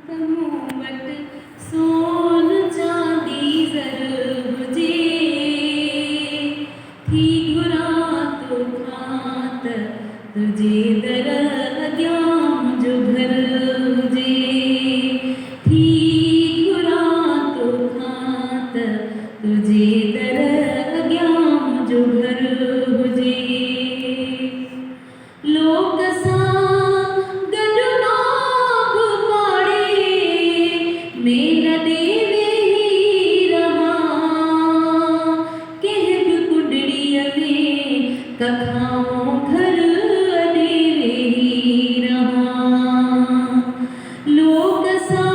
मूं वटि सोन चांदी ज़र हुजे, थी घुरां तोखां त तुंहिंजे दर अॻियां मुंहिंजो घर हुजे, थी घुरां तोखां त तुंहिंजे दर अॻियां मुंहिंजो घर हुजे। लोक सां गॾु नाभ पाड़े मेल ॾे वेही रहां, कंहिं बि कुंडड़ीअ में कखाओं घर ॾे वेही रहां। लोक सां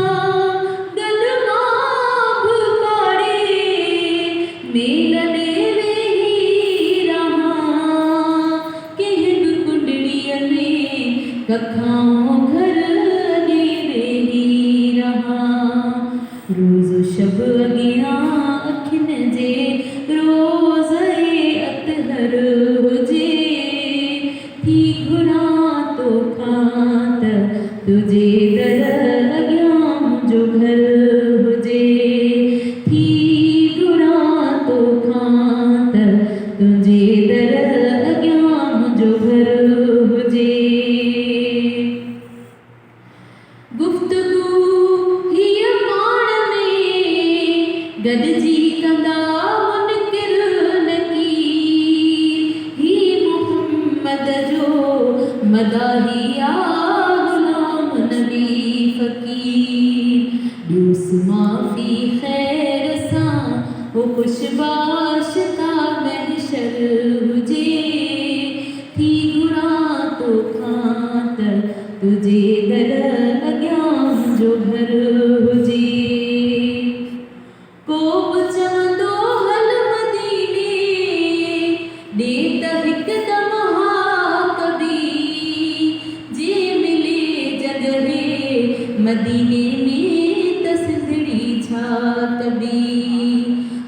गॾु नाभ पाड़े मेल ॾे वेही रहां, कंहिं बि कुंडड़ीअ में कखाओं घर ॾे वेही रहां। रोज़ शब अॻियां अखियुनि जे रोज़ अतहर हुजे, थी घुरां तोखां त तुंहिंजे दर अॻियां मुंहिंजो घर हुजे, थी घुरां तोखां त तुंहिंजे दर अॻियां मुंहिंजो घर हुजे। गुफ़्तगू हीअ पाण में गॾिजी कंदा मुनकिर नकीर, ही मुहम्मद जो मदाहिया गुलाम नबी फ़कीर, ॾियोस माफ़ी ख़ैर सां हो खुशबाश का महशर हुजे, थी घुरां तोखां त तुंहिंजे दर अॻियां मुंहिंजो घर हुजे। को बि चवंदो हल मदीने ॾे त हिकदम हा कबी, जे मिले जॻहि मदीने में त सिंधड़ी छा कबी,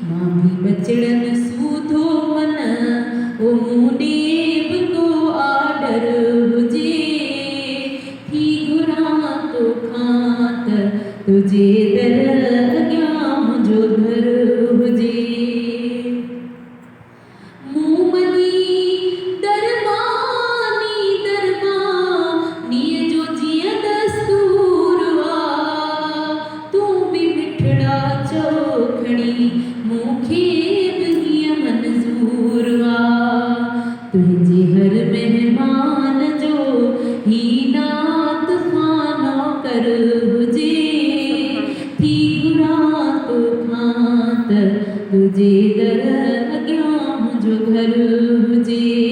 मां बि बचड़नि सूधो मन ओ मूं ॾे बि को आडर हुजे, थी घुरां तोखां त तुंहिंजे दर अॻियां मुंहिंजो घर हुजे। मूं मनी दरमानीअ जो जीअं दस्तूर आ, तूं बि मिठड़ा चओ खणी मूंखे बि हीअं मंज़ूर आ, तुंहिंजे हर महिमान जो ही नात फ़ानो कर हुजे, थी घुरां तोखां त तुंहिंजे दर अॻियां मुंहिंजो घर हुजे।